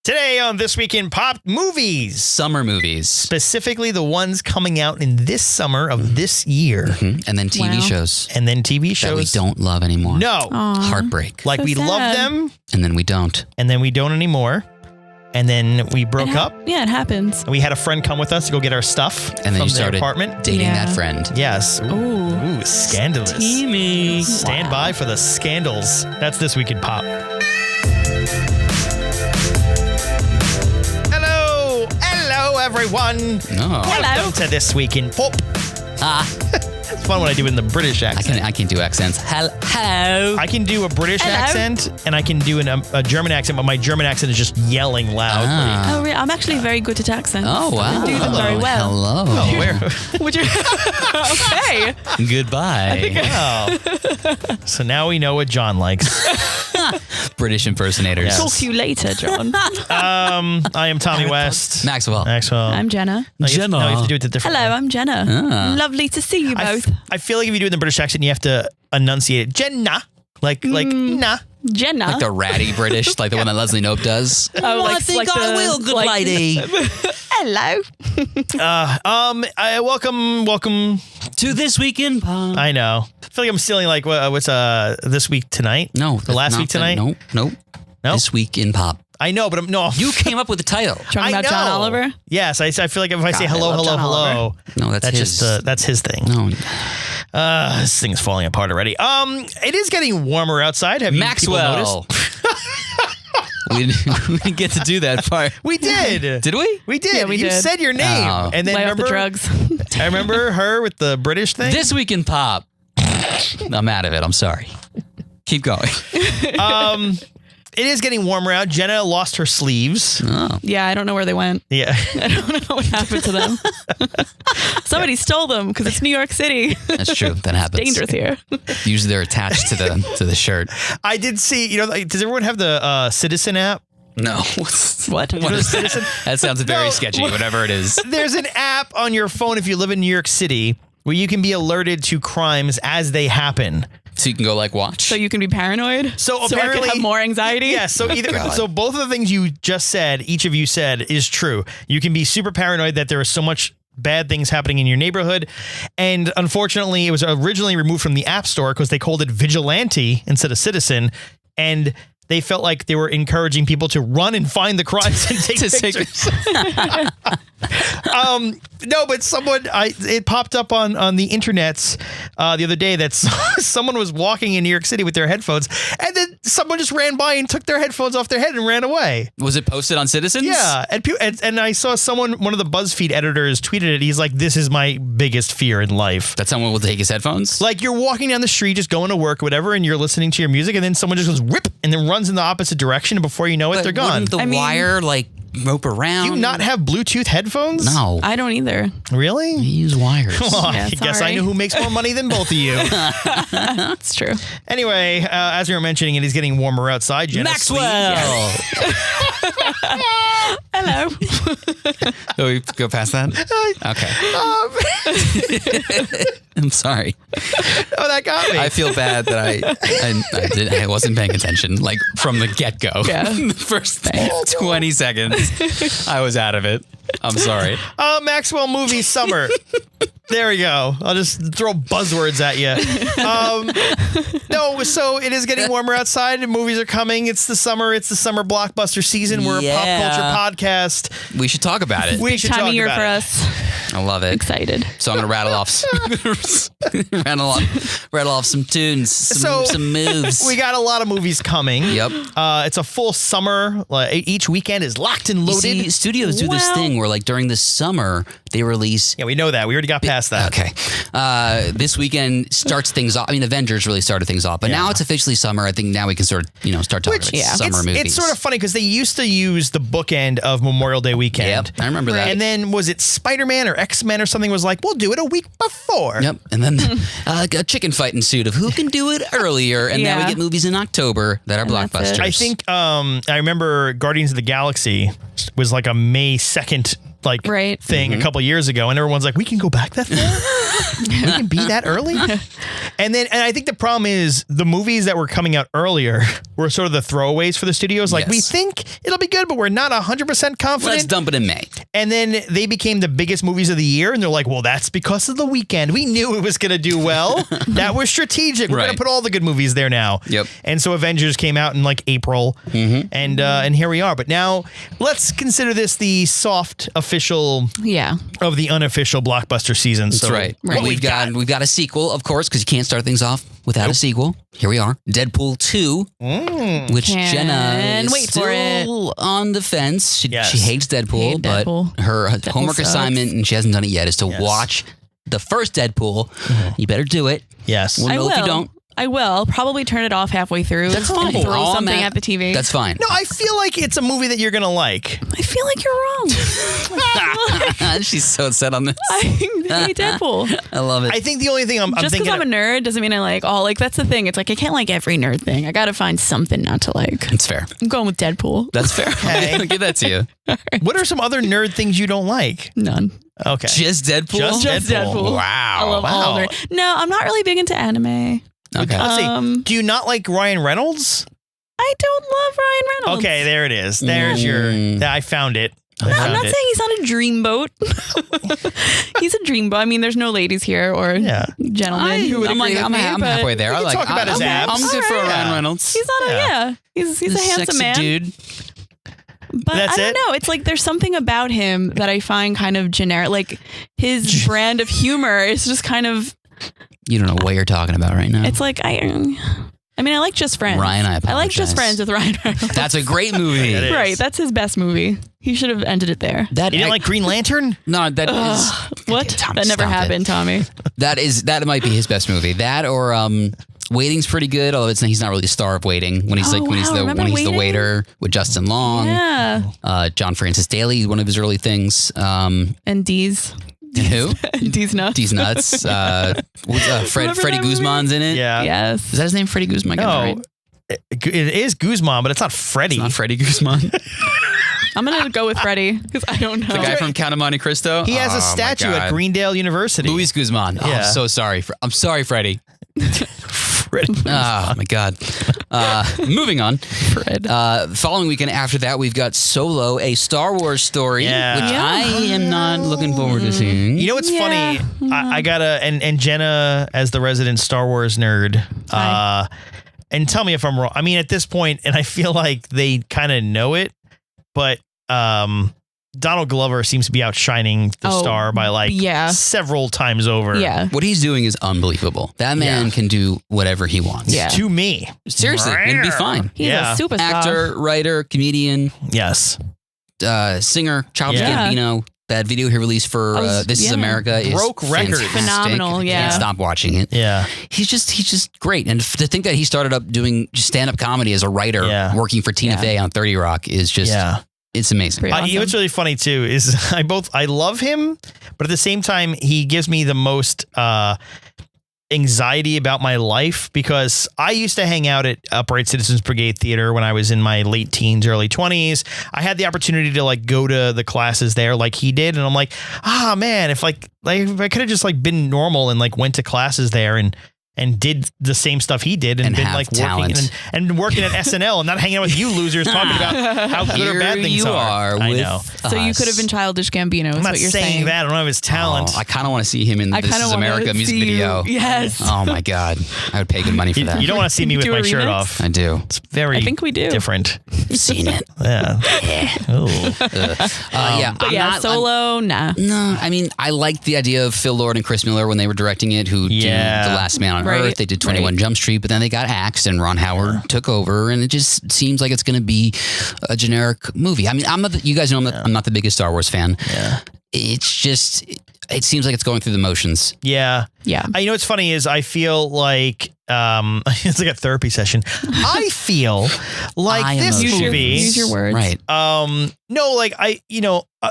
Today on This Week in Pop, movies. Summer movies. Specifically the ones coming out in this summer of this year. Mm-hmm. And then TV shows. And then TV shows. That we don't love anymore. No. Aww. Heartbreak. Like So we sad. love them. And then we don't. And then we don't anymore. And then we broke up. Yeah, it happens. We had a friend come with us to go get our stuff And then from you their started apartment. dating Yeah. that friend. Yes. Ooh. Scandalous. Teamy. Stand by for the scandals. That's This Week in Pop. Hello, everyone. Oh. Welcome to This Week in Pop. It's fun when I do it in the British accent. I can do accents. Hello. I can do a British Hello. accent and I can do a German accent, but my German accent is just yelling loudly. Ah. Oh, really? I'm actually very good at accents. Oh, wow. I do them very well. Hello. Oh, where? Would you? Okay. Goodbye. Oh. So now we know what John likes. British impersonators. Yes. Talk to you later, John. I am Tommy West. Maxwell. I'm Genna. No, you have to- Genna. No, you have to do it the different Hello, way. I'm Genna. Ah. Lovely to see you both. I feel like if you do it in the British accent, you have to enunciate it. Genna. Like, nah. Genna. Like the ratty British, like the one that Leslie Knope does. Oh, like, think like I the, will, good like- lady. Hello. Welcome. To This Week in Pop. I know. I feel like I'm stealing like what's This Week Tonight? No. The last week tonight? No. No? This Week in Pop. I know, but no. You came up with the title. Talking I about John know. Oliver. Yes, I feel like if I say God, hello, I love hello, John hello. No, that's his. Just that's his thing. No. This thing's falling apart already. It is getting warmer outside. Have you people Maxwell. noticed? we didn't get to do that part. We did. Did we? We did. Yeah, we you did. said your name, Oh. and then Lay off remember the drugs. I remember her with the British thing. This Week in Pop. I'm out of it. I'm sorry. Keep going. It is getting warmer out. Genna lost her sleeves. Oh. Yeah, I don't know where they went. Yeah. I don't know what happened to them. Somebody stole them because it's New York City. That's true. That happens. Dangerous here. Usually they're attached to the shirt. I did see, like, does everyone have the Citizen app? No. What? What is Citizen? That sounds very No. sketchy, whatever it is. There's an app on your phone if you live in New York City where you can be alerted to crimes as they happen. So you can go like watch. So you can be paranoid? So I apparently can have more anxiety? Yeah, so God. so both of the things you just said, each of you said, is true. You can be super paranoid that there is so much bad things happening in your neighborhood. And unfortunately, it was originally removed from the App Store because they called it Vigilante instead of Citizen. And they felt like they were encouraging people to run and find the crimes and take pictures. No, but it popped up on the internets the other day that someone was walking in New York City with their headphones, and then someone just ran by and took their headphones off their head and ran away. Was it posted on Citizens? Yeah, and I saw one of the BuzzFeed editors tweeted it. He's like, "This is my biggest fear in life." That someone will take his headphones? Like you're walking down the street, just going to work or whatever, and you're listening to your music, and then someone just goes rip and then runs in the opposite direction, and before you know it, But they're gone. wouldn't the I mean- wire like rope around? Do you not have Bluetooth headphones? No. I don't either. Really? I use wires. Well, Yeah, I guess I sorry. know who makes more money than both of you. It's true. Anyway, as we were mentioning, it is getting warmer outside. Genna, Maxwell! Hello. Oh, we go past that? Okay. I'm sorry. Oh, that got me. I feel bad that I wasn't paying attention, like from the get-go. Yeah. The first 20 seconds, I was out of it. I'm sorry. Maxwell movie summer. There we go. I'll just throw buzzwords at you. No, so it is getting warmer outside and movies are coming. It's the summer blockbuster season. We're a pop culture podcast. We should talk about it. We should Time talk of year about for it. us. I love it. Excited. So I'm going to rattle off some tunes, some moves. We got a lot of movies coming. Yep. It's a full summer. Each weekend is locked and You loaded. see, studios do this thing where, like, during the summer, they release. Yeah, we know that. We already got past that. Okay. This weekend starts things off. I mean, Avengers really started things off, but now it's officially summer. I think now we can start talking about summer movies. It's sort of funny because they used to use the bookend of Memorial Day weekend. Yep, I remember that. And then was it Spider-Man or X-Men or something was like, we'll do it a week before. Yep. And then a chicken fight ensued of who can do it earlier. And now we get movies in October that are that's blockbusters. it. I think I remember Guardians of the Galaxy was like a May 2nd like Right. thing a couple years ago, and everyone's like, we can go back that far? We can be that early? And I think the problem is the movies that were coming out earlier were sort of the throwaways for the studios. Like, we think it'll be good, but we're not 100% confident. Let's dump it in May. And then they became the biggest movies of the year, and they're like, well, that's because of the weekend. We knew it was going to do well. That was strategic. We're going to put all the good movies there now. Yep. And so Avengers came out in like April, and here we are. But now let's consider this the soft official of the unofficial blockbuster season. That's right. We've got a sequel, of course, because you can't start things off without a sequel. Here we are, Deadpool 2, which Genna is still on the fence. She hates Deadpool, but her homework assignment, and she hasn't done it yet, is to watch the first Deadpool. You better do it. Yes. We'll know if you don't. I will. I'll probably turn it off halfway through. That's fine. And throw something at the TV. That's fine. No, I feel like it's a movie that you're going to like. I feel like you're wrong. She's so upset on this. I hate Deadpool. I love it. I think the only thing I'm just thinking because I'm a nerd doesn't mean I like all. Like, that's the thing. It's like I can't like every nerd thing. I got to find something not to like. It's fair. I'm going with Deadpool. That's fair. Okay. I'll give that to you. What are some other nerd things you don't like? None. Okay. Just Deadpool? Just Deadpool. Wow. I love all nerd. No, I'm not really big into anime. Okay. Let's see. Do you not like Ryan Reynolds? I don't love Ryan Reynolds. Okay, there it is. There's I found it. I'm not saying he's on a dreamboat. He's a dreamboat. I mean, there's no ladies here or gentlemen who would agree with me. I'm halfway there. We can talk about his abs. I'm good for Ryan Reynolds. He's on He's a handsome man. Dude. But I don't know. It's like there's something about him that I find kind of generic. Like his brand of humor is just kind of. You don't know what you're talking about right now. It's like I mean, I like Just Friends. Ryan, I apologize. I like Just Friends with Ryan Reynolds. That's a great movie. Right, that's his best movie. He should have ended it there. You didn't like Green Lantern? No, that is what? Tommy, that never happened, Tommy. That might be his best movie. That or Waiting's pretty good, although he's not really the star of Waiting when he's when he's the waiter with Justin Long. Yeah. John Francis Daly, one of his early things. And D's. And who? D's Nuts. D's Nuts. Freddie Guzman's in it. Yeah. Yes. Is that his name? Freddie Guzman? No. It is Guzman, but it's not Freddie. It's not Freddie Guzman. I'm going to go with Freddie because I don't know. The guy from Count of Monte Cristo? He has a statue at Greendale University. Luis Guzman. Oh, I'm so sorry. I'm sorry, Freddie. Oh my God. Moving on. Fred. Following weekend after that, we've got Solo, a Star Wars story, which I am not looking forward to seeing. You know what's funny? I gotta and Genna as the resident Star Wars nerd. And tell me if I'm wrong. I mean, at this point, and I feel like they kind of know it, but Donald Glover seems to be outshining the star by several times over. Yeah. What he's doing is unbelievable. That man can do whatever he wants. Yeah. To me. Seriously, it'd be fine. He's a superstar. Actor, writer, comedian. Yes. Singer, Childish Gambino. That video he released for This Is America is broke records. Phenomenal, yeah. Can't stop watching it. Yeah. He's just great. And to think that he started up doing stand-up comedy as a writer, working for Tina Fey on 30 Rock is just... It's amazing. Awesome. What's really funny too is I love him, but at the same time he gives me the most anxiety about my life because I used to hang out at Upright Citizens Brigade Theater when I was in my late teens, early 20s. I had the opportunity to like go to the classes there like he did, and I'm like, man, if I could have just like been normal and like went to classes there and did the same stuff he did and been like working at SNL and not hanging out with you losers talking about how good or bad things are. I know. So you could have been Childish Gambino. Is I'm not what you're saying that. I don't have his talent. I kind of want to see him in This Is America music video. Yes. Oh my God. I would pay good money for that. You don't want to see me with my shirt off. I do. It's very I think we do. different. I've seen it. Yeah. Solo, nah. No, I mean, I liked the idea of Phil Lord and Chris Miller when they were directing it, who did The Last Man on Earth. They did 21 Jump Street, but then they got axed and Ron Howard took over, and it just seems like it's going to be a generic movie. I mean, you guys know I'm not the biggest Star Wars fan. Yeah. It's just, it seems like it's going through the motions. Yeah. Yeah. You know what's funny is I feel like it's like a therapy session. I feel like this movie. Use your words. Right. No, like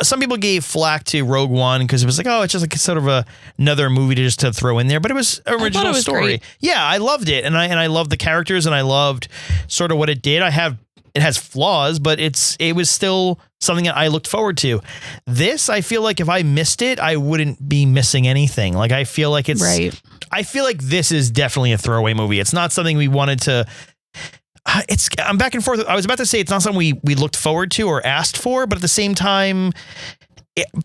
some people gave flack to Rogue One because it was like, oh, it's just like sort of another movie to throw in there, but it was an original story. Great. Yeah, I loved it, and I loved the characters, and I loved sort of what it did. I have it has flaws, but it was still something that I looked forward to. This, I feel like if I missed it, I wouldn't be missing anything. Like, I feel like it's right. I feel like this is definitely a throwaway movie. It's not something we wanted to. I'm back and forth. I was about to say it's not something we looked forward to or asked for, but at the same time,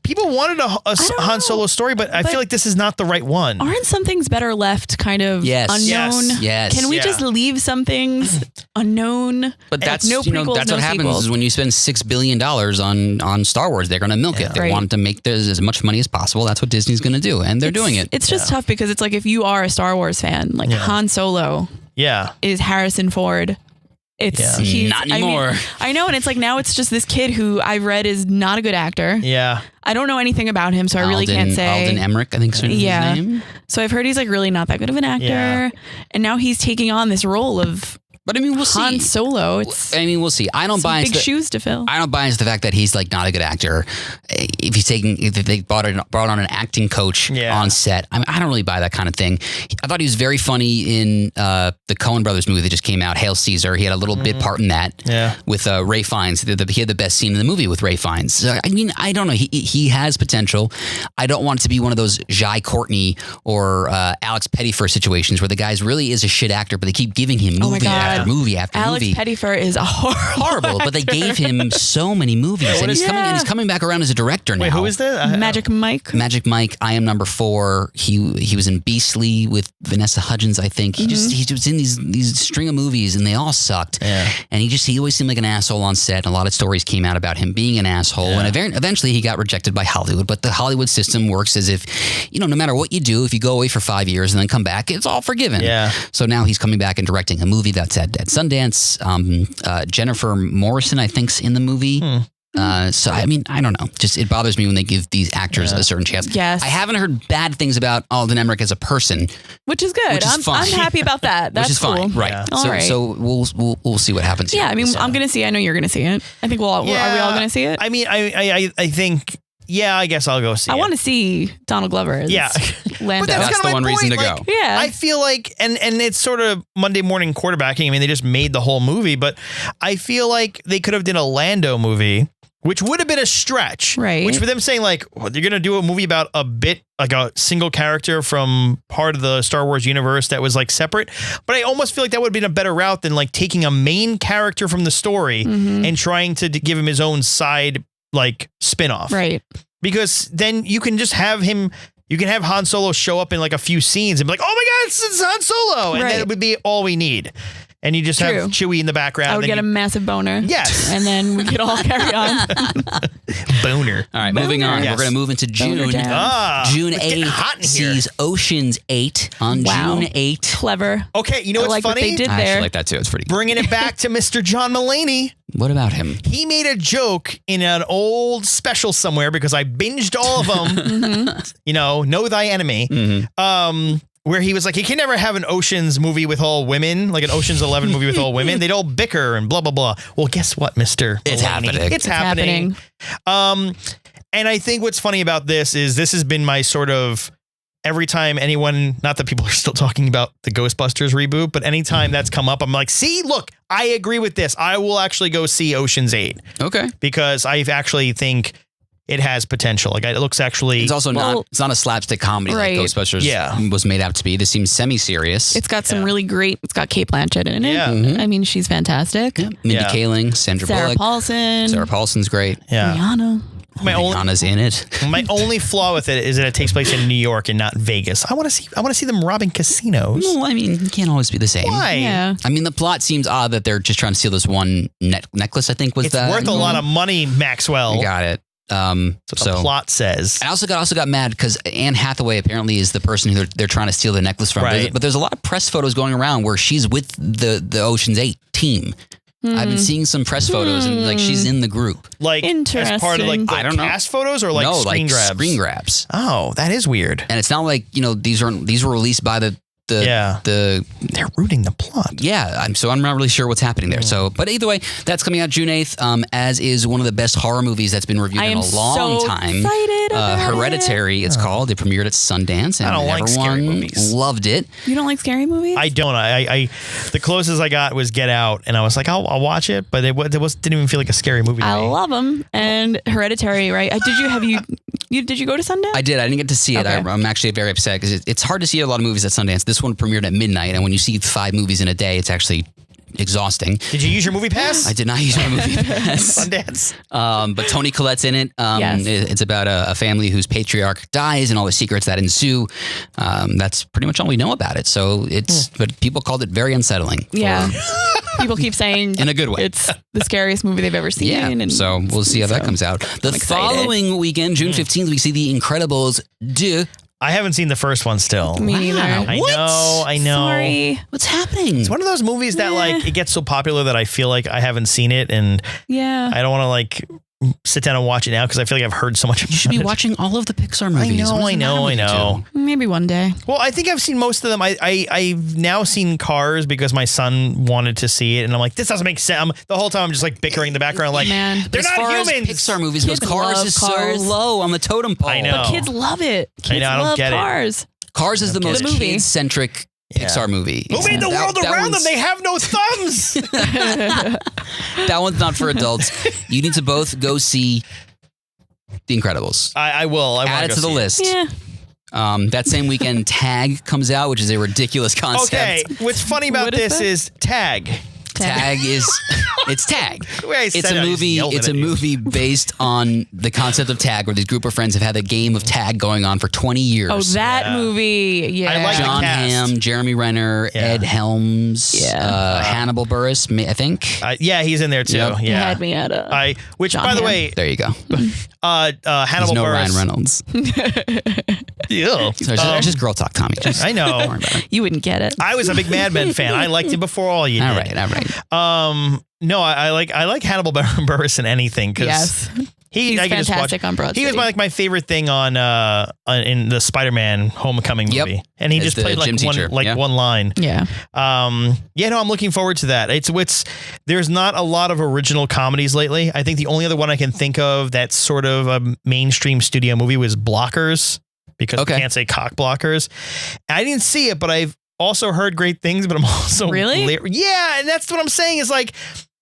people wanted a Han Solo story, but I feel like this is not the right one. Aren't some things better left kind of unknown? Yes. Can we just leave some things unknown? But that's that's what happens is when you spend $6 billion on Star Wars, they're going to milk it. They want to make as much money as possible. That's what Disney's going to do, and they're doing it. It's just tough because it's like if you are a Star Wars fan, like Han Solo is Harrison Ford. He's not anymore. I know, and it's like now it's just this kid who I've read is not a good actor. Yeah. I don't know anything about him, so I really can't say. Alden Emmerich, I think is his name. So I've heard he's like really not that good of an actor, and now he's taking on this role of. But I mean, we'll see. Han Solo. We'll see. I don't buy big shoes to fill. I don't buy into the fact that he's like not a good actor. If they brought on an acting coach on set, I don't really buy that kind of thing. I thought he was very funny in the Coen Brothers movie that just came out, Hail Caesar. He had a little bit part in that with Ray Fiennes. He had the best scene in the movie with Ray Fiennes. So, I mean, I don't know. He has potential. I don't want it to be one of those Jai Courtney or Alex Pettyfer situations where the guy really is a shit actor, but they keep giving him movie after movie after movie. Alex Pettyfer is horrible, but they gave him so many movies, and he's coming back around as a director now. Wait, who is that? Magic Mike. Magic Mike. I Am Number 4. He was in Beastly with Vanessa Hudgens, I think. He was in these string of movies, and they all sucked. Yeah. And he always seemed like an asshole on set. And a lot of stories came out about him being an asshole. Yeah. And eventually he got rejected by Hollywood. But the Hollywood system works as if, no matter what you do, if you go away for 5 years and then come back, it's all forgiven. Yeah. So now he's coming back and directing a movie that's at Sundance. Jennifer Morrison, I think's in the movie. So I mean, I don't know. Just it bothers me when they give these actors a certain chance. Yes. I haven't heard bad things about Alden Emmerich as a person, which is good. I'm happy about that. That's which is cool. Fine, right? Yeah. So we'll see what happens. Yeah, I mean, I'm gonna see. I know you're gonna see it. I think are we all gonna see it? I mean, I think. Yeah, I guess I'll go see it. I want to see Donald Glover as Lando. But that's the one reason to go. Yeah. I feel like, and it's sort of Monday morning quarterbacking. I mean, they just made the whole movie, but I feel like they could have done a Lando movie, which would have been a stretch. Right. Which for them saying like, you're going to do a movie about like a single character from part of the Star Wars universe that was like separate. But I almost feel like that would have been a better route than like taking a main character from the story and trying to give him his own side like spin-off. Right. Because then you can just have him, you can have Han Solo show up in like a few scenes and be like, oh my God, it's Han Solo. And then it would be all we need. And you just have Chewie in the background. I would get a massive boner. Yes. And then we could all carry on. Boner. All right, moving on. Yes. We're going to move into June. June 8th sees Ocean's 8 on June 8th. Clever. Okay, you know what's funny? What they did I there. actually like that too. It's pretty cool. Bringing it back to Mr. John Mulaney. What about him? He made a joke in an old special somewhere because I binged all of them. Know Thy Enemy. Where he was like, he can never have an Ocean's movie with all women, like an Ocean's 11 movie with all women. They'd all bicker and blah, blah, blah. Well, guess what, Mr. It's Mulaney? happening. It's happening. And I think what's funny about this has been my sort of every time anyone, not that people are still talking about the Ghostbusters reboot, but anytime that's come up, I'm like, see, look, I agree with this. I will actually go see Ocean's 8. Okay. Because I actually think it has potential. Like it looks actually. It's also it's not a slapstick comedy like Ghostbusters was made out to be. This seems semi-serious. It's got some really great. It's got Cate Blanchett in it. Yeah. I mean, she's fantastic. Yeah. Mindy Kaling, Sandra Bullock, Paulson. Sarah Paulson's great. Yeah. Rihanna. Rihanna's in it. My only flaw with it is that it takes place in New York and not Vegas. I want to see them robbing casinos. No, I mean, it can't always be the same. Why? Yeah. I mean, the plot seems odd that they're just trying to steal this one necklace. I think was it's worth a lot of money, Maxwell. You got it. That's what the plot says. I also got mad because Anne Hathaway apparently is the person who they're trying to steal the necklace from. Right. But there's a lot of press photos going around where she's with the Ocean's 8 team. I've been seeing some press photos and like she's in the group. Like as part of like the cast photos or like screen grabs? Screen grabs. Oh, that is weird. And it's not like, these were released by the they're rooting the plot. Yeah, I'm not really sure what's happening there. So, but either way, that's coming out June 8th, as is one of the best horror movies that's been reviewed in a long time. Excited about Hereditary, it's called. It premiered at Sundance, and I don't like scary everyone movies. loved it. You don't like scary movies? I don't. I the closest I got was Get Out, and I was like, I'll watch it, but it didn't even feel like a scary movie to I me. love them. And Hereditary, right? Did you go to Sundance? I did. I didn't get to see it. Okay. I'm actually very upset because it's hard to see a lot of movies at Sundance. This one premiered at midnight, and when you see 5 movies in a day, it's actually exhausting. Did you use your movie pass? I did not use my movie pass. Sundance. But Toni Collette's in it. Yes. It's about a family whose patriarch dies and all the secrets that ensue. That's pretty much all we know about it. So but people called it very unsettling. Yeah. People keep saying in a good way. It's the scariest movie they've ever seen. Yeah. And so we'll see how that comes out. The following weekend, June 15th, we see The Incredibles 2. I haven't seen the first one still. Me neither. I know. Sorry. What's happening? It's one of those movies that like it gets so popular that I feel like I haven't seen it, and I don't want to like sit down and watch it now because I feel like I've heard so much about it. You should be watching all of the Pixar movies. I know. Maybe one day. Well, I think I've seen most of them. I've now seen Cars because my son wanted to see it, and I'm like, this doesn't make sense. The whole time I'm just like bickering in the background, like, Man. they're As not far humans. As Pixar movies goes, Kids Cars love is Cars. so low on the totem pole. I know. But kids love it. Kids I don't love get it. Cars. Cars is the most it. kid-centric Pixar movie. Who made the world around them? They have no thumbs. That one's not for adults. You need to both go see The Incredibles. I will. Add it to the list. Yeah. That same weekend, Tag comes out, which is a ridiculous concept. Okay, what's funny about What is this that? is Tag. Tag is it's Tag. The way I It's said a it, I just movie. yelled It's it a at you. movie based on the concept of tag, where this group of friends have had a game of tag going on for 20 years. Oh, that movie. Yeah. I like John the cast. Hamm, Jeremy Renner, Ed Helms, Hannibal Buress, I think. Yeah, he's in there too. Yep. You Yeah. had me at a. Which, John by the Hamm. way, There you go. Hannibal There's no Buress. Ryan Reynolds. Ew. So just girl talk, Tommy. Just I know. don't worry about it. You wouldn't get it. I was a big Mad Men fan. I liked him before all you did. All right. No, I like Hannibal Buress in anything because Yes. I can just watch. fantastic on Broad He was City. my favorite thing on in the Spider-Man Homecoming Yep. movie, and he As just the played gym teacher. one line. Yeah. No, I'm looking forward to that. There's not a lot of original comedies lately. I think the only other one I can think of that's sort of a mainstream studio movie was Blockers, because we can't say Cock Blockers. I didn't see it, but I've also heard great things, but I'm also Really? Yeah, and that's what I'm saying is like,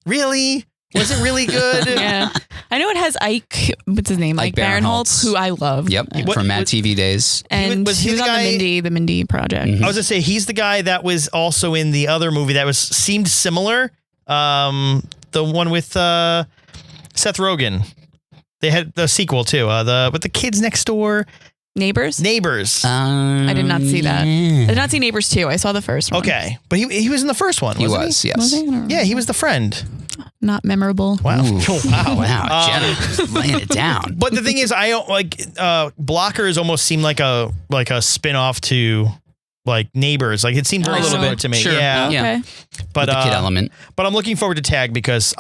really? Was it really good? Yeah. I know it has Ike, what's his name? Ike Barinholtz, who I love. Yep. From Mad TV days. And was he he was the on guy- the Mindy Project. Mhm. I was gonna say he's the guy that was also in the other movie that seemed similar. The one with Seth Rogen. They had the sequel too. With the kids next door. Neighbors? I did not see that. I did not see Neighbors 2. I saw the first one. Okay, but he was in the first one. He wasn't was, he? yes. Was he? I don't remember. Yeah, he was the friend. Not memorable. Wow. Ooh. Wow. Wow. Jenna just laying it down. But the thing is, I don't like Blockers almost seemed like a spin-off to like Neighbors. Like it seemed very A little similar bit. to me. Sure. Yeah. Okay. But With the kid element. But I'm looking forward to Tag because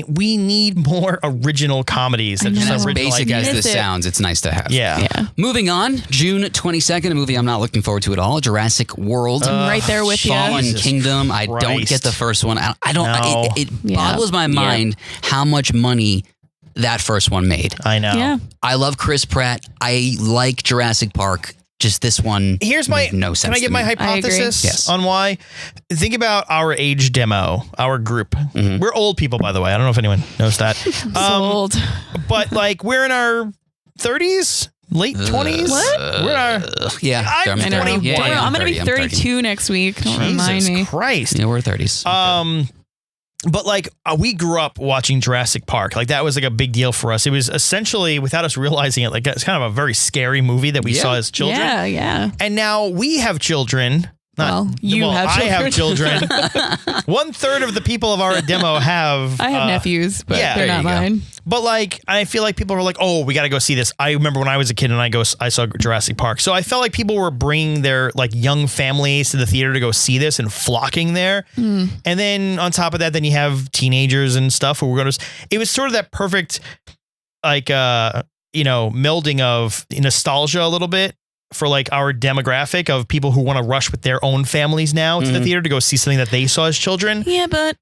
we need more original comedies that just know. have As original basic as ideas. this Miss it. sounds, it's nice to have. Yeah. Yeah. Moving on, June 22nd, a movie I'm not looking forward to at all, Jurassic World. I'm right there with you. Fallen Jesus Kingdom. I don't Christ. get the first one. I don't. No. It Yeah. boggles my mind how much money that first one made. I know. Yeah. I love Chris Pratt. I like Jurassic Park. Just this one. Here's my made no sense. Can I give to my me. hypothesis Yes. on why? Think about our age demo, our group. We're old people, by the way. I don't know if anyone knows that. Sold. But like we're in our 30s, late 20s. What? We're in our Yeah, I'm they're 21. Yeah, yeah, I'm going to be 30. 32 next week. Don't remind Jesus me. Christ. Yeah, we're 30s. But like we grew up watching Jurassic Park. Like that was like a big deal for us. It was essentially, without us realizing it, like it's kind of a very scary movie that we saw as children. Yeah, yeah. And now we have children. Well, you have I have children. children. 1/3 of the people of our demo have. I have nephews, but yeah, they're there not you go. mine. But like, I feel like people were like, "Oh, we got to go see this." I remember when I was a kid and I saw Jurassic Park. So I felt like people were bringing their like young families to the theater to go see this and flocking there. And then on top of that, then you have teenagers and stuff who were going to. It was sort of that perfect, like, melding of nostalgia a little bit for like our demographic of people who want to rush with their own families now to the theater to go see something that they saw as children. Yeah, but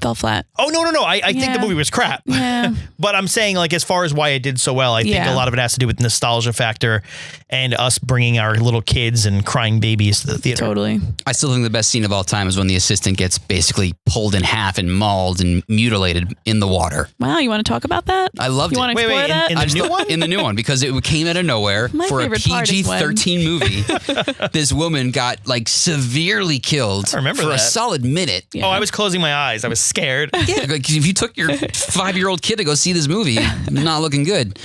fell flat. Oh, no. I think the movie was crap. Yeah. But I'm saying, like, as far as why it did so well, I think a lot of it has to do with nostalgia factor and us bringing our little kids and crying babies to the theater. Totally. I still think the best scene of all time is when the assistant gets basically pulled in half and mauled and mutilated in the water. Wow, you want to talk about that? I loved it. You want to explore that? In the new one? In the new one, because it came out of nowhere. My for a favorite part is PG-13 movie. This woman got like severely killed I remember for that. a solid minute. Yeah. Oh, I was closing my eyes. I was scared. Yeah, like if you took your 5-year-old kid to go see this movie, not looking good.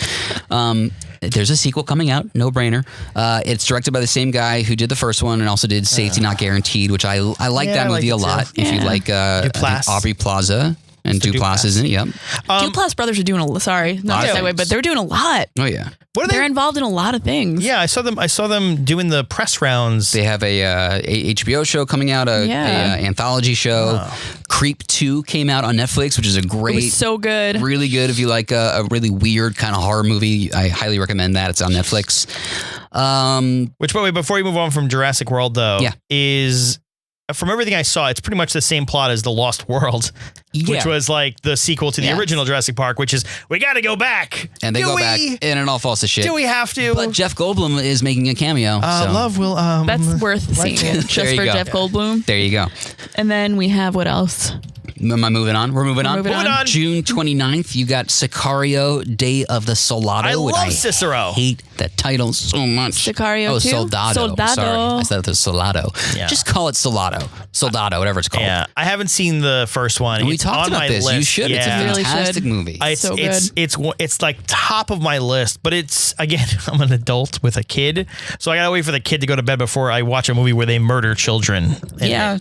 There's a sequel coming out, no brainer. It's directed by the same guy who did the first one and also did Safety Not Guaranteed, which I like that movie a lot. If you like Aubrey Plaza. And Duplass is in it, yep. Duplass brothers are doing not to segue, but they're doing a lot. Oh, yeah. They're involved in a lot of things. Yeah, I saw them doing the press rounds. They have a HBO show coming out, a anthology show. Oh. Creep 2 came out on Netflix, which is a great... It was so good. Really good. If you like a really weird kind of horror movie, I highly recommend that. It's on Netflix. Which, by the way, before you move on from Jurassic World, though, is... From everything I saw, it's pretty much the same plot as The Lost World, which was like the sequel to the original Jurassic Park, which is, we got to go back. And they go back, and it all falls to shit. Do we have to? But Jeff Goldblum is making a cameo. Love will... That's worth seeing it, just for Jeff Goldblum. There you go. And then we have, what else? Am I moving on? We're moving on. Moving on. June 29th, you got Sicario, Day of the Soldado. I love Cicero. I hate that title so much. Sicario 2? Soldado. Sorry, I said it was Soldado. Yeah. Just call it Soldado, whatever it's called. Yeah, I haven't seen the first one. And we talked about this. List. You should. Yeah. It's a fantastic movie. It's so good. It's like top of my list, but it's, again, I'm an adult with a kid, so I gotta wait for the kid to go to bed before I watch a movie where they murder children. Yeah,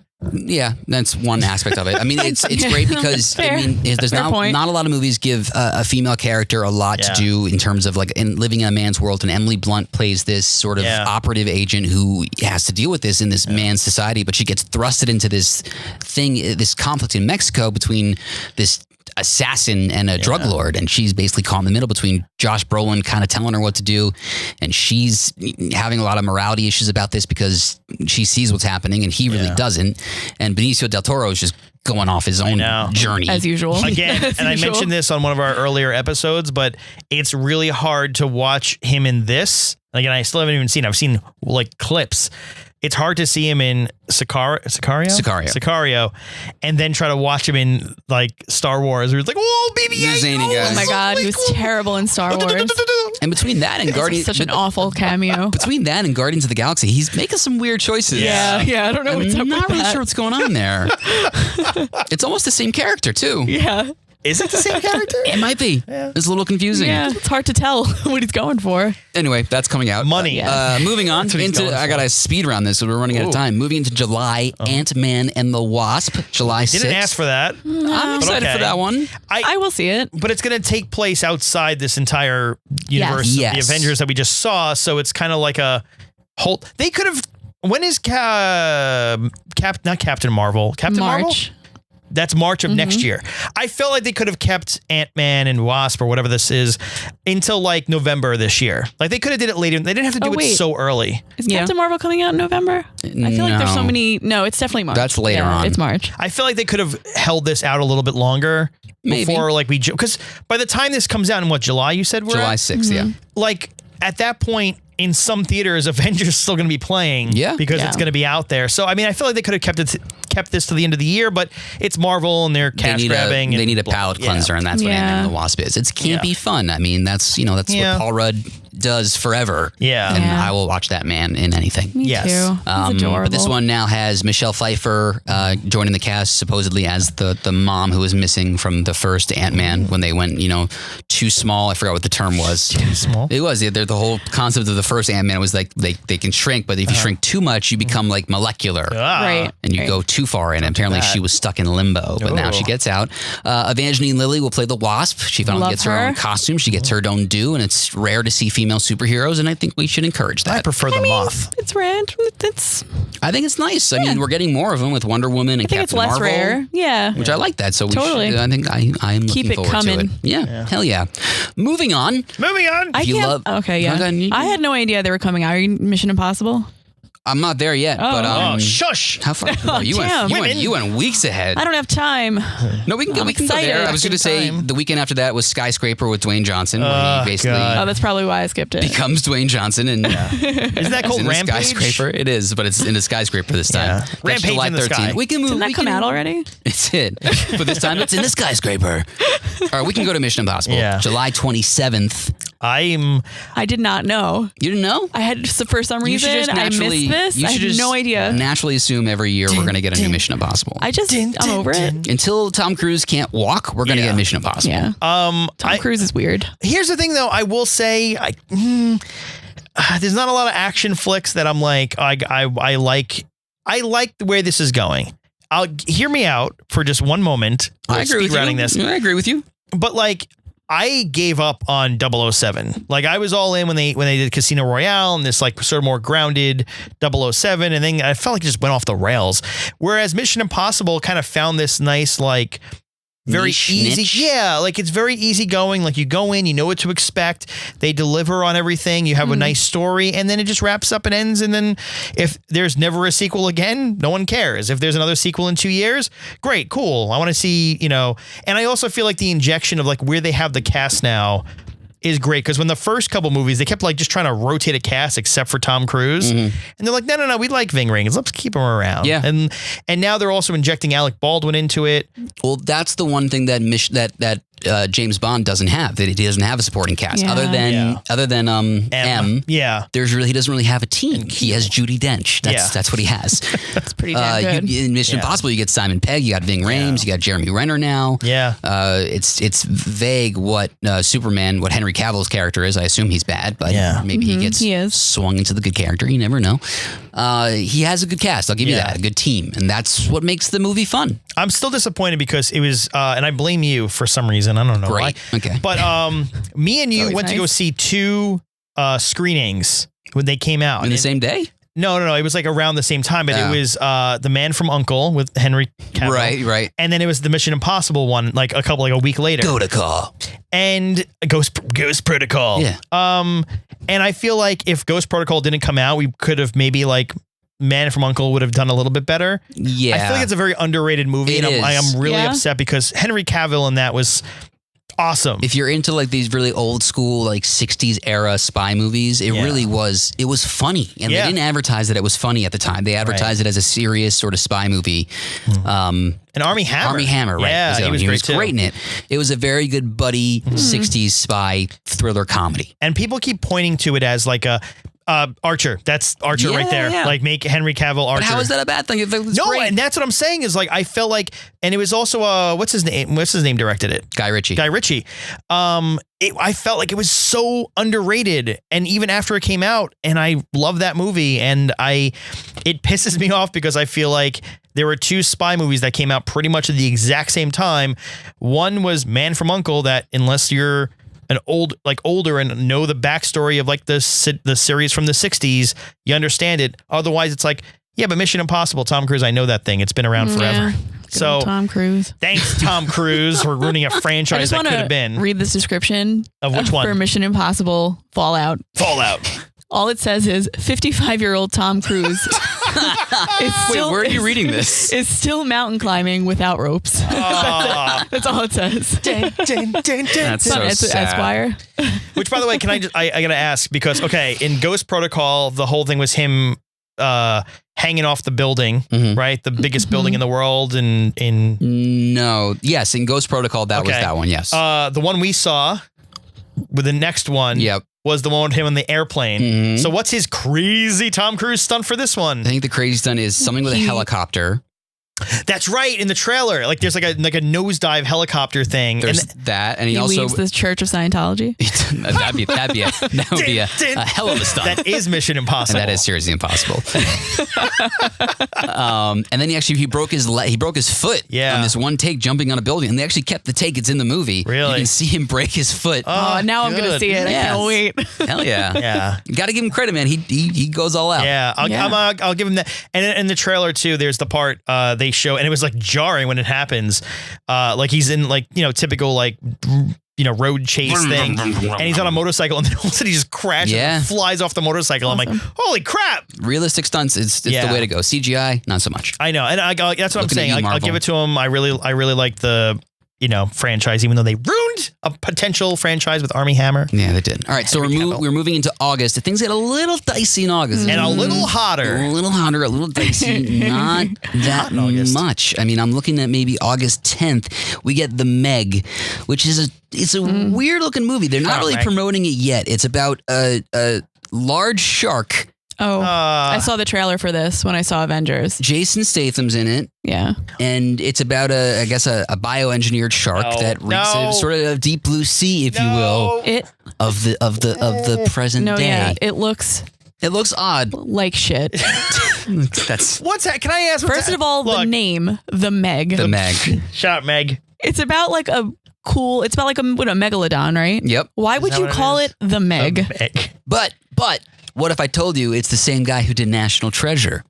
that's one aspect of it. I mean, it's great because there's not a lot of movies give a female character a lot to do in terms of like living in a man's world. And Emily Blunt plays this sort of operative agent who has to deal with this in this man's society, but she gets thrusted into this thing, this conflict in Mexico between this assassin and a drug lord, and she's basically caught in the middle between Josh Brolin kind of telling her what to do, and she's having a lot of morality issues about this because she sees what's happening and he really doesn't, and Benicio del Toro is just going off his own journey as usual again. And I mentioned this on one of our earlier episodes, but it's really hard to watch him in this. Again, I still haven't even seen. I've seen like clips. It's hard to see him in Sicario, and then try to watch him in like Star Wars. Where it's like, whoa, BB-8! Oh my God, he was terrible in Star Wars. And between that and Guardians, such an awful cameo. Between that and Guardians of the Galaxy, he's making some weird choices. Yeah, I don't know what's up with that. I'm not really sure what's going on there. It's almost the same character too. Yeah. Is it the same character? It might be. Yeah. It's a little confusing. Yeah, it's hard to tell what he's going for. Anyway, that's coming out. Money. Moving on into, I got to speed round this, so we're running out of time. Moving into July, Ant-Man and the Wasp, July 6th. Didn't ask for that. I'm excited for that one. I will see it. But it's going to take place outside this entire universe of the Avengers that we just saw, so it's kind of like a whole... They could have... When is not Captain Marvel? Captain Marvel? That's March of next year. I felt like they could have kept Ant-Man and Wasp or whatever this is until like November this year. Like they could have did it later. They didn't have to do it so early. Is Captain Marvel coming out in November? I feel like there's so many. No, it's definitely March. That's later on. It's March. I feel like they could have held this out a little bit longer before like because by the time this comes out in July you said July 6th, yeah. Like at that point, in some theaters, Avengers is still going to be playing because it's going to be out there. So, I mean, I feel like they could have kept this to the end of the year, but it's Marvel and they're cash grabbing. They need a palate cleanser, and that's what Ant-Man and the Wasp is. It can't be fun. I mean, that's what Paul Rudd does forever. Yeah. And I will watch that man in anything. Me too. He's adorable. But this one now has Michelle Pfeiffer joining the cast, supposedly as the mom who was missing from the first Ant-Man when they went, too small. I forgot what the term was. Too small? It was. The whole concept of the first Ant-Man was like they can shrink, but if you shrink too much, you become like molecular. Right. And you go too far in. And apparently she was stuck in limbo, but now she gets out. Evangeline Lilly will play the Wasp. She finally gets her own costume. She gets her own due, and it's rare to see female superheroes, and I think we should encourage that. I prefer the Moth. It's rare. I think it's nice. I mean, we're getting more of them with Wonder Woman and Captain Marvel. I think it's less rare. Yeah. Which I like that. So totally. I think I am looking forward to it. Keep it coming. Yeah. Hell yeah. Moving on. I can't. Okay, yeah. I had no idea they were coming out. Are you Mission Impossible? I'm not there yet, but shush! How far? Oh, you went weeks ahead. I don't have time. No, we can go there. I was going to say the weekend after that was Skyscraper with Dwayne Johnson, where he basically that's probably why I skipped it. Becomes Dwayne Johnson, and isn't that called Rampage? Skyscraper? It is, but it's in the Skyscraper this time. Yeah. Rampage July in the 13th. Sky. We can move. Didn't that come out already? It's it, but this time it's in the Skyscraper. All right, we can go to Mission Impossible. Yeah. July 27th. I did not know. You didn't know? I had for some reason I missed this. I had no idea. Naturally assume every year we're going to get a new Mission Impossible. I'm over it. Until Tom Cruise can't walk, we're going to get Mission Impossible. Yeah. Tom Cruise is weird. Here's the thing, though. I will say, there's not a lot of action flicks that I'm like, I like. I like the way this is going. Hear me out for just one moment. I agree with you. This. I agree with you. But like, I gave up on 007. Like, I was all in when they did Casino Royale and this like sort of more grounded 007, and then I felt like it just went off the rails. Whereas Mission Impossible kind of found this nice like very niche. Yeah, like it's very easy going. Like you go in, you know what to expect. They deliver on everything. You have a nice story, and then it just wraps up and ends. And then if there's never a sequel again, no one cares. If there's another sequel in 2 years, great, cool. I want to see, And I also feel like the injection of like where they have the cast now is great, because when the first couple movies, they kept like just trying to rotate a cast except for Tom Cruise, and they're like, no, we like Ving Rhames, let's keep him around. Yeah, and now they're also injecting Alec Baldwin into it. Well, that's the one thing that James Bond doesn't have. That he doesn't have a supporting cast other than M. Yeah, he doesn't really have a team. He has Judi Dench. That's what he has. That's pretty damn good. In Mission Impossible, you get Simon Pegg, you got Ving Rhames, you got Jeremy Renner now. Yeah, it's vague what Superman, what Henry Cavill's character is. I assume he's bad, but maybe he gets swung into the good character. You never know. He has a good cast. I'll give you that. A good team, and that's what makes the movie fun. I'm still disappointed because it was, and I blame you for some reason. I don't know why. Okay. But me and you went to go see two screenings when they came out. In the same day? No. It was like around the same time, but it was The Man from U.N.C.L.E. with Henry Cavill. Right. And then it was the Mission Impossible one, like a week later. Protocol. And Ghost Protocol. Yeah. And I feel like if Ghost Protocol didn't come out, we could have maybe like Man from U.N.C.L.E. would have done a little bit better. Yeah. I feel like it's a very underrated movie, and I am really upset because Henry Cavill in that was awesome. If you're into like these really old school like 60s era spy movies, it really was funny. And they didn't advertise that it was funny at the time. They advertised it as a serious sort of spy movie. And Armie Hammer. Right. Yeah, he was great in it. It was a very good buddy 60s spy thriller comedy. And people keep pointing to it as like a Archer. That's Archer right there. Yeah. Like make Henry Cavill Archer. But how is that a bad thing? No, and that's what I'm saying is like I felt like, and it was also what's his name? What's his name directed it? Guy Ritchie. I felt like it was so underrated, and even after it came out, and I love that movie, and it pisses me off because I feel like there were two spy movies that came out pretty much at the exact same time. One was Man from U.N.C.L.E. that unless you're older and know the backstory of like the series from the 60s, you understand it. Otherwise it's like, yeah, but Mission Impossible, Tom Cruise, I know that thing. It's been around forever. So Tom Cruise. Thanks, Tom Cruise, for ruining a franchise that could have been. Read this description of which one? For Mission Impossible Fallout. All it says is 55-year-old Tom Cruise. Wait, where are you reading this? Is still mountain climbing without ropes. That's all it says. That's so sad. Esquire. Which, by the way, I gotta ask because in Ghost Protocol, the whole thing was him hanging off the building, right? The biggest building in the world. In Ghost Protocol, that was that one. Yes. The one we saw with the next one. Yep. Was the one with him on the airplane. So what's his crazy Tom Cruise stunt for this one? I think the crazy stunt is something with a helicopter. That's right, in the trailer. Like there's like a nosedive helicopter thing. There's that, and he also leaves the Church of Scientology. that would be a hell of a stunt. That is Mission Impossible. And that is seriously impossible. And then he broke his foot on this one take jumping on a building, and they actually kept the take. It's in the movie. Really, you can see him break his foot. Oh, now good. I'm gonna see it. I can't wait. Hell yeah, You got to give him credit, man. He goes all out. Yeah, I'll give him that. And in the trailer too, there's the part they show, and it was like jarring when it happens. Like he's in like typical like road chase thing, and he's on a motorcycle, and then all of a sudden he just crashes and flies off the momotorcycle. Awesome. I'm like, holy crap! Realistic stunts is the way to go. CGI, not so much. I know, and that's what I'm saying. I'll give it to him. I really like the franchise, even though they ruined a potential franchise with Armie Hammer. Yeah, they did. All right, so we're moving into August. Things get a little dicey in August. And a little hotter. A little dicey. Not that much. I mean, I'm looking at maybe August 10th. We get The Meg, which is a weird looking movie. They're not really promoting it yet. It's about a large shark. Oh, I saw the trailer for this when I saw Avengers. Jason Statham's in it. Yeah. And it's about a bioengineered shark that reeks of sort of a deep blue sea, if you will, of the present day. Yeah, it looks odd. Like shit. That's what's that? Can I ask? First of all, the name, The Meg. The Meg. Shout out, Meg. It's about like a megalodon, right? Yep. Why would you call it The Meg? The Meg. But what if I told you it's the same guy who did National Treasure?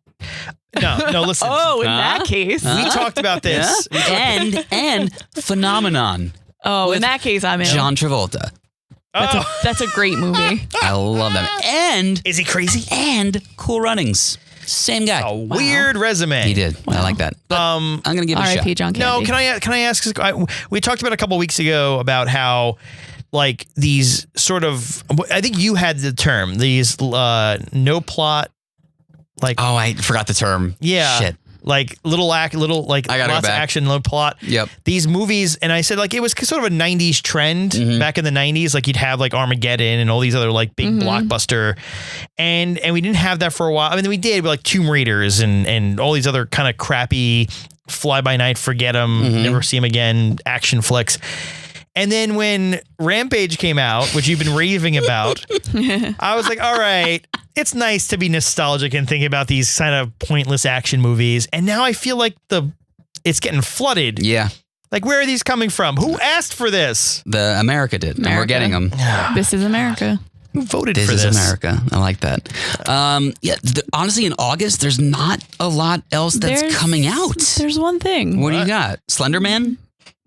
No, listen. Oh, in that case. We talked about this. Yeah. And Phenomenon. Oh, in that case, I'm in. John Travolta. That's a great movie. I love that. And is he crazy? And Cool Runnings. Same guy. A weird resume. He did. Wow. I like that. But I'm going to give it a shot. R.I.P. John Candy. No, can I ask? We talked about a couple weeks ago about how like these sort of, I think you had the term, these no plot, like. Oh, I forgot the term. Yeah. Shit. Like lots of action, low plot. Yep. These movies, and I said like it was sort of a 90s trend back in the 90s. Like you'd have like Armageddon and all these other like big blockbuster, and we didn't have that for a while. I mean, we did with like Tomb Raiders and all these other kind of crappy fly by night, forget them, never see them again action flicks. And then when Rampage came out, which you've been raving about, I was like, all right, it's nice to be nostalgic and think about these kind of pointless action movies. And now I feel like it's getting flooded. Yeah. Like, where are these coming from? Who asked for this? The America did. And we're getting them. This is America. Who voted for this? This is America. I like that. Honestly, in August, there's not a lot else that's coming out. There's one thing. What do you got? Slender Man?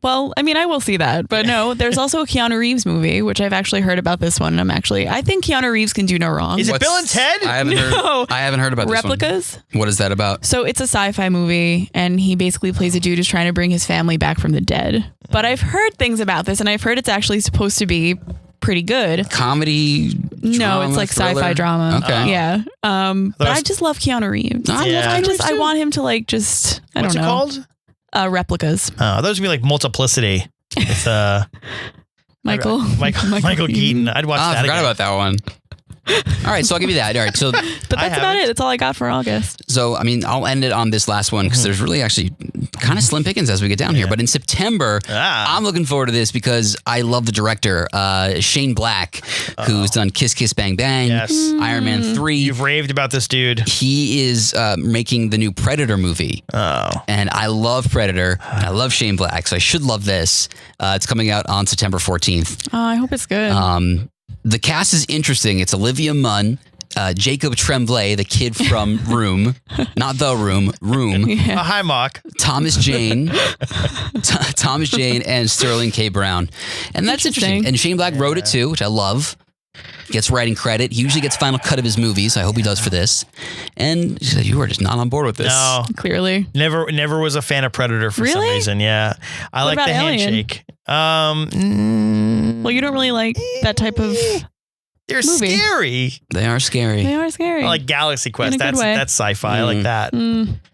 Well, I mean, I will see that, but no, there's also a Keanu Reeves movie, which I've actually heard about this one. And I think Keanu Reeves can do no wrong. Is it Bill and Ted? I haven't heard about Replicas? This one. What is that about? So it's a sci-fi movie, and he basically plays a dude who's trying to bring his family back from the dead. But I've heard things about this, and I've heard it's actually supposed to be pretty good. Comedy? No, it's like thriller? sci-fi drama. Okay. Yeah. But I just love Keanu Reeves. I want him to like just, I don't know. What's it called? Replicas. Oh, those would be like Multiplicity. With Michael Keaton. I'd watch that. I forgot about that one. All right, so I'll give you that. All right, so but that's about it. That's all I got for August. So I mean, I'll end it on this last one because there's really actually kind of slim pickings as we get down here. But in September, I'm looking forward to this because I love the director, Shane Black, who's done Kiss Kiss Bang Bang, Iron Man 3. You've raved about this dude. He is making the new Predator movie. Oh, and I love Predator. And I love Shane Black, so I should love this. It's coming out on September 14th. Oh, I hope it's good. The cast is interesting. It's Olivia Munn, Jacob Tremblay, the kid from Room, not The Room, Room. Yeah. Hi, Mock. Thomas Jane, Thomas Jane, and Sterling K. Brown. And that's interesting. And Shane Black wrote it too, which I love. Gets writing credit. He usually gets final cut of his movies. I hope he does for this. And she said, you were just not on board with this. No. Clearly. Never was a fan of Predator for some reason. Yeah. I like the handshake. Well, you don't really like that type of They're movie. Scary. They are scary. They are scary. I like Galaxy Quest. That's sci-fi. I like that.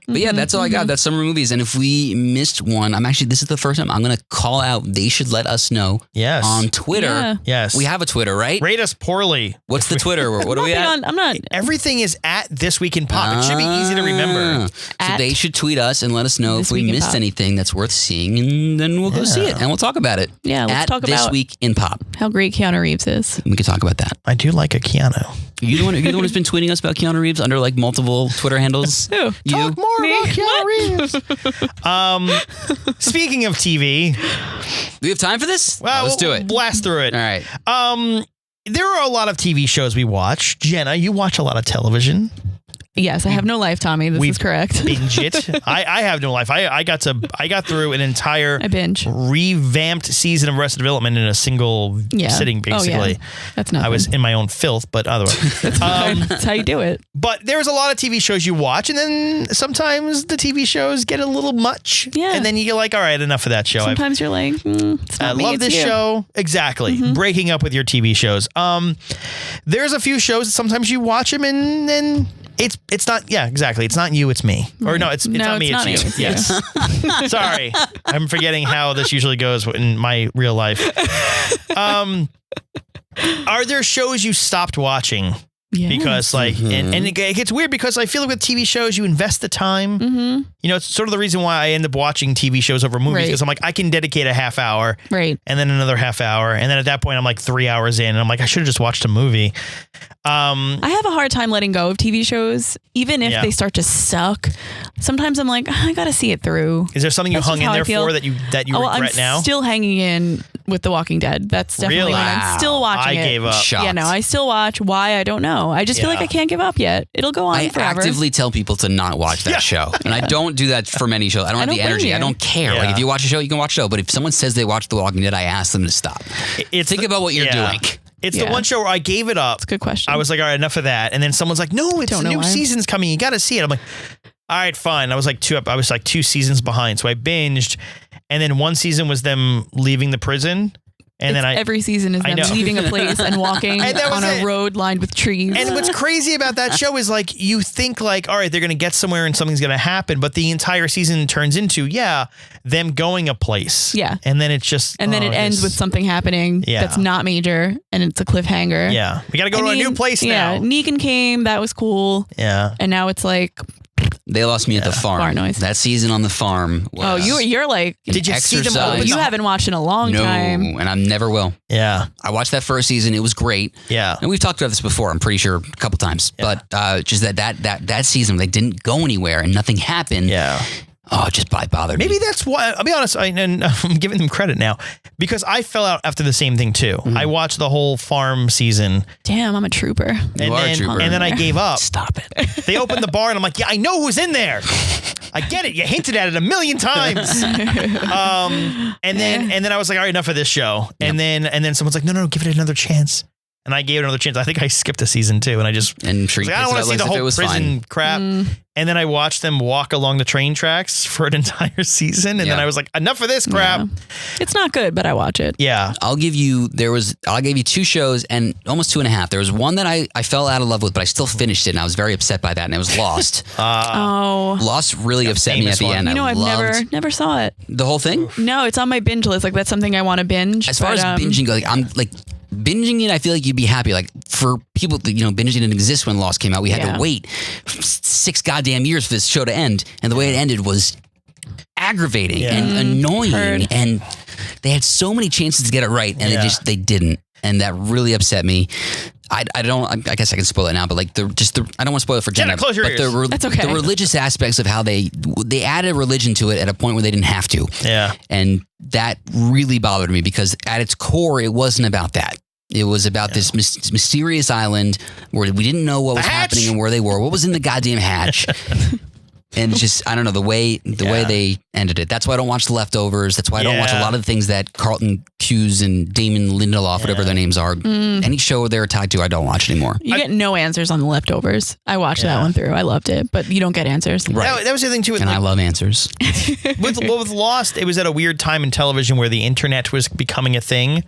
But yeah, that's all I got. That's summer movies. And if we missed one, this is the first time I'm going to call out. They should let us know on Twitter. Yeah. Yes. We have a Twitter, right? Rate us poorly. What's the Twitter? What are we at? I'm not. Everything is at This Week in Pop. It should be easy to remember. So they should tweet us and let us know if we missed anything that's worth seeing, and then we'll go see it and we'll talk about it. Yeah, let's talk about This Week in Pop. How great Keanu Reeves is. We can talk about that. I do like a Keanu. You the one who's been tweeting us about Keanu Reeves under like multiple Twitter handles? Who? You? Talk more about Keanu Reeves. Speaking of TV, do we have time for this? Well, let's do it. Blast through it. All right. There are a lot of TV shows we watch. Genna, you watch a lot of television. Yes, I have no life, Tommy. This is correct. Binge it. I have no life. I got through an entire revamped season of Arrested Development in a single sitting, basically. That's nothing. I was in my own filth, but otherwise. That's how you do it. But there's a lot of TV shows you watch, and then sometimes the TV shows get a little much. Yeah. And then you're like, all right, enough of that show. Sometimes you're like, it's not me, I love this show. Exactly. Breaking up with your TV shows. There's a few shows that sometimes you watch them and then it's not, exactly. It's not you, it's me. Or no, it's not me, it's you. Yes. Sorry. I'm forgetting how this usually goes in my real life. Are there shows you stopped watching? Yes. Because and it gets weird because I feel like with TV shows, you invest the time. You know, it's sort of the reason why I end up watching TV shows over movies because I'm like, I can dedicate a half hour and then another half hour. And then at that point, I'm like 3 hours in and I'm like, I should have just watched a movie. I have a hard time letting go of TV shows, even if they start to suck. Sometimes I'm like, I got to see it through. Is there something you hung in there for that you regret now? I'm still hanging in with The Walking Dead. That's definitely what I'm still watching. I gave up. Shocked. Yeah, no, I still watch. Why? I don't know. I just feel like I can't give up yet. It'll go on forever. I actively tell people to not watch that show. And I don't do that for many shows. I don't have the energy. I don't care. Like if you watch a show, you can watch a show. But if someone says they watch The Walking Dead, I ask them to stop. Think about what you're doing. It's the one show where I gave it up. That's a good question. I was like, all right, enough of that. And then someone's like, no, it's a new season's coming. You got to see it. I'm like, all right, fine. I was like 2 seasons behind. So I binged. And then one season was them leaving the prison. And then every season is them leaving a place and walking on a road lined with trees. And what's crazy about that show is like you think like, all right, they're going to get somewhere and something's going to happen, but the entire season turns into them going a place. Yeah, and then it's just and then it ends with something happening that's not major and it's a cliffhanger. Yeah, we got to go to a new place now. Yeah, Negan came, that was cool. Yeah, and now it's like. They lost me at the farm. Bar noise. That season on the farm. You're like, did you see them? You haven't watched in a long time. No, and I never will. Yeah, I watched that first season. It was great. Yeah, and we've talked about this before. I'm pretty sure a couple times. Yeah. But just that season, they didn't go anywhere and nothing happened. Yeah. Oh, it just bothered me. Maybe that's why, I'll be honest, and I'm giving them credit now, because I fell out after the same thing too. I watched the whole farm season. Damn, I'm a trooper. You are a trooper. And then I gave up. Stop it. They opened the bar and I'm like, yeah, I know who's in there. I get it. You hinted at it a million times. And then I was like, all right, enough of this show. And then someone's like, no, give it another chance. And I gave it another chance. I think I skipped a season too. And I just, and sure, I don't want to see the whole prison crap. And then I watched them walk along the train tracks for an entire season. And then I was like, enough of this crap. Yeah. It's not good, but I watch it. Yeah. I'll give you 2 shows and almost 2.5. There was one that I fell out of love with, but I still finished it. And I was very upset by that. And it was Lost. Lost really upset me at the end. You know, I've never saw it. The whole thing? No, it's on my binge list. Like that's something I want to binge. As far as binging goes, I'm like, binging it, I feel like you'd be happy. Like for people, binging didn't exist when Lost came out. We had to wait 6 goddamn years for this show to end, and the way it ended was aggravating and annoying. And they had so many chances to get it right, and they didn't, and that really upset me. I guess I can spoil it now, but like I don't want to spoil it for Genna. Close your ears. That's okay. The religious aspects of how they added religion to it at a point where they didn't have to. Yeah, and that really bothered me because at its core, it wasn't about that. It was about this mysterious island where we didn't know what was happening and where they were. What was in the goddamn hatch? And it's just, I don't know, the way they ended it. That's why I don't watch The Leftovers. That's why I don't watch a lot of the things that Carlton Cuse and Damon Lindelof, whatever their names are. Any show they're tied to, I don't watch anymore. You get no answers on The Leftovers. I watched that one through. I loved it, but you don't get answers. Right. That was the thing too. And I love answers. with Lost, it was at a weird time in television where the internet was becoming a thing.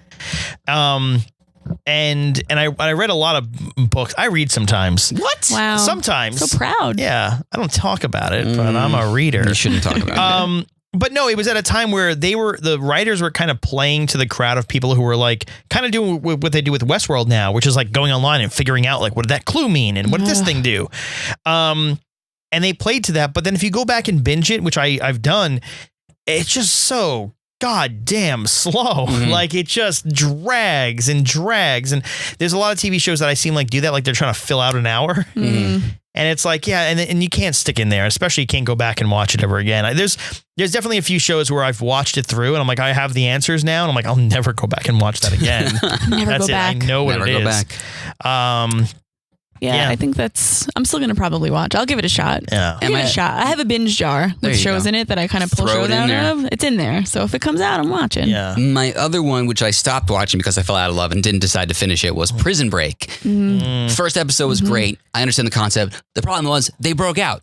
And I read a lot of books. I read sometimes. What? Wow. Sometimes. So proud. Yeah. I don't talk about it, but I'm a reader. You shouldn't talk about it. But no, it was at a time where the writers were kind of playing to the crowd of people who were like kind of doing what they do with Westworld now, which is like going online and figuring out like, what did that clue mean? And what did this thing do? And they played to that. But then if you go back and binge it, which I've done, it's just so goddamn slow. Like it just drags and drags. And there's a lot of TV shows that I seem like do that. Like they're trying to fill out an hour. And it's like, and you can't stick in there, especially you can't go back and watch it ever again. There's definitely a few shows where I've watched it through and I'm like, I have the answers now. And I'm like, I'll never go back and watch that again. Never That's go it. back. I know what never it go is. Back. Yeah, I think I'm still going to probably watch. I'll give it a shot. Yeah. Give it a shot. I have a binge jar with shows in it that I kind of pull shows out of. It's in there. So if it comes out, I'm watching. Yeah. My other one, which I stopped watching because I fell out of love and didn't decide to finish it, was Prison Break. First episode was great. I understand the concept. The problem was they broke out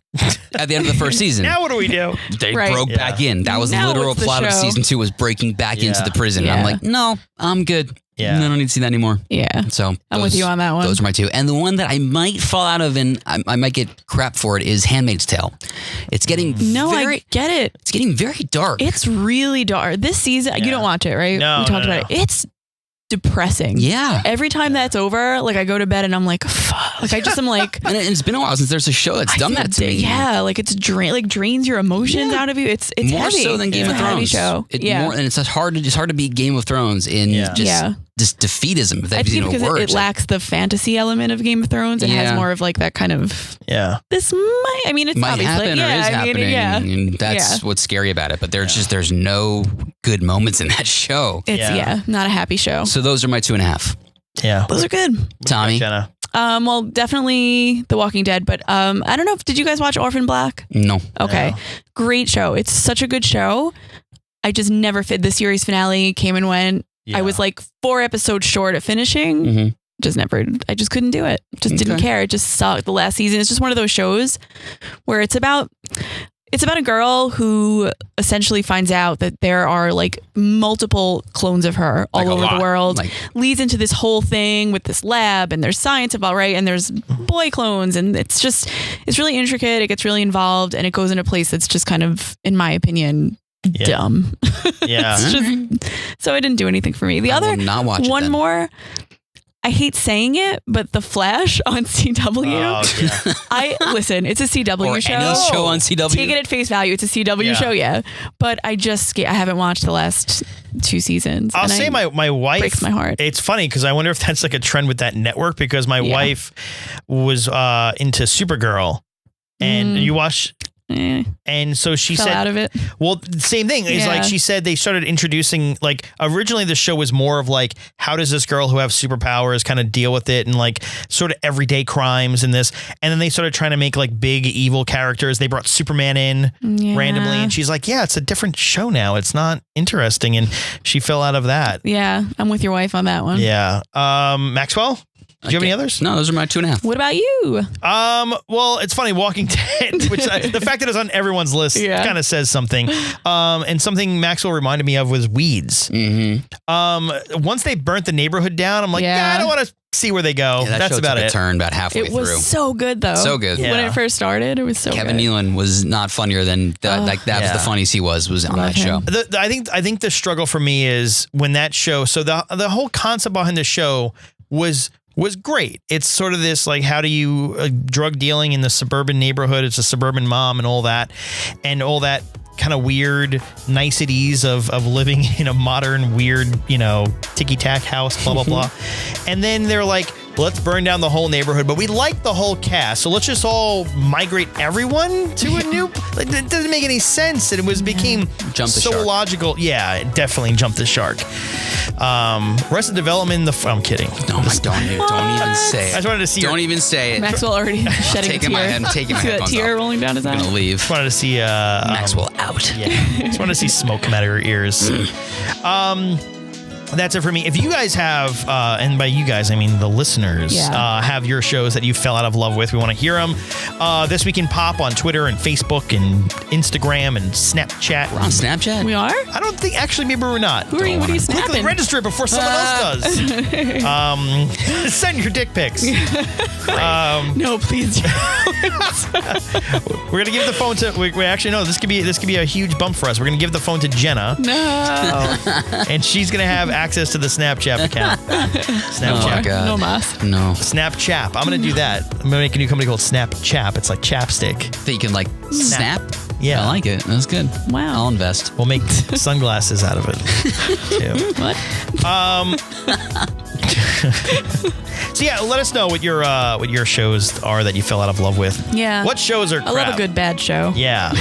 at the end of the first season. Now what do we do? They broke back in. That was the literal plot of season 2, was breaking back into the prison. I'm like, no, I'm good. Yeah. I don't need to see that anymore. Yeah. So I'm with you on that one. Those are my two. And the one that I might fall out of and I might get crap for it is Handmaid's Tale. It's getting I get it. It's getting very dark. It's really dark. This season, you don't watch it, right? No, we talked about it. It's depressing. Yeah. Every time that's over, like I go to bed and I'm like, fuck. Like I just am like, and it's been a while since there's a show that's done that to me. Yeah, like it's drains your emotions out of you. It's more heavy. so than Game of Thrones. Heavy show. And it's hard to beat Game of Thrones in this defeatism. If that is even a word. It lacks the fantasy element of Game of Thrones. It has more of like that kind of this might. I mean, it's might obviously happen or is happening. And that's what's scary about it. But there's no good moments in that show. It's not a happy show. So those are my 2.5. Yeah, those are good. Tommy. Genna. Well, definitely The Walking Dead, but I don't know. Did you guys watch Orphan Black? No. Okay, No. Great show. It's such a good show. I just never fit. The series finale came and went. Yeah. I was like 4 episodes short of finishing. I just couldn't do it. Just didn't care. It just sucked. The last season. It's just one of those shows where it's about a girl who essentially finds out that there are like multiple clones of her all over the world. Leads into this whole thing with this lab, and there's science about, right? And there's boy clones, and it's really intricate. It gets really involved, and it goes in a place that's just kind of, in my opinion, dumb. Yeah. It's just, so it didn't do anything for me. The other not watch one more. I hate saying it, but The Flash on CW. Listen, it's a CW show. Any show on CW. Take it at face value. It's a CW show, But I haven't watched the last 2 seasons. I'll say my wife breaks my heart. It's funny because I wonder if that's like a trend with that network, because my wife was into Supergirl, and you watch. And so she Fell said out of it. Well, same thing is like she said they started introducing, like, originally the show was more of like, how does this girl who has superpowers kind of deal with it, and like sort of everyday crimes and this, and then they started trying to make like big evil characters. They brought Superman in randomly, and she's like, it's a different show now, it's not interesting, and she fell out of that. I'm with your wife on that one. Maxwell, do you have any others? No, those are my 2.5. What about you? Well, it's funny, Walking Dead, which the fact that it's on everyone's list kind of says something. And something Maxwell reminded me of was Weeds. Once they burnt the neighborhood down, I'm like, I don't want to see where they go. That's about it. Turn about halfway through. It was so good though. So good. When it first started, it was so Kevin good. Nealon was not funnier than that. Was the funniest he was on that show. I think the struggle for me is when that show. So the whole concept behind the show was great. It's sort of this, like, how do you drug dealing in the suburban neighborhood? It's a suburban mom and all that kind of weird niceties of living in a modern, weird, ticky-tack house, blah, blah, blah. And then they're like, let's burn down the whole neighborhood, but we like the whole cast, so let's just all migrate everyone to a new. It doesn't make any sense, and it became so logical. Yeah, it definitely jumped the shark. Arrested Development. I'm kidding. No, don't even say it. I just wanted to see. Don't even say it. Maxwell already shedding a tear. I'm taking my see that headphones tear off. rolling down his eye. I'm gonna leave. Just wanted to see Maxwell out. Yeah, just wanted to see smoke come out of her ears. That's it for me. If you guys have, and by you guys, I mean the listeners, have your shows that you fell out of love with, we want to hear them. This Week in Pop on Twitter and Facebook and Instagram and Snapchat. We're on Snapchat? We are? I don't think, actually, maybe we're not. What are you snapping? Quickly register it before someone else does. Send your dick pics. No, please. We're going to give the phone to, we actually, no, this could be a huge bump for us. We're going to give the phone to Genna. No. And she's going to have access to the Snapchat account. Snapchat. Oh my God. No mas. No. Snapchat. I'm going to do that. I'm going to make a new company called Snapchat. It's like chapstick. That you can snap? Yeah. I like it. That's good. Wow. I'll invest. We'll make sunglasses out of it. Too. What? So yeah, let us know what your shows are that you fell out of love with. Yeah. What shows are crap? I love a good bad show. Yeah.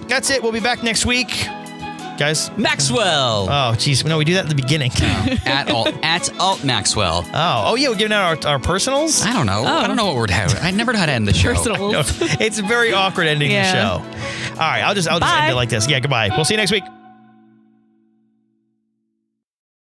That's it. We'll be back next week. guys? Maxwell. Oh, geez. No, we do that at the beginning. At alt Maxwell. Oh, yeah. We're giving out our personals? I don't know. I don't know what we're having. I never know how to end the show. Personals. It's very awkward ending the show. All right. I'll just end it like this. Yeah, goodbye. We'll see you next week.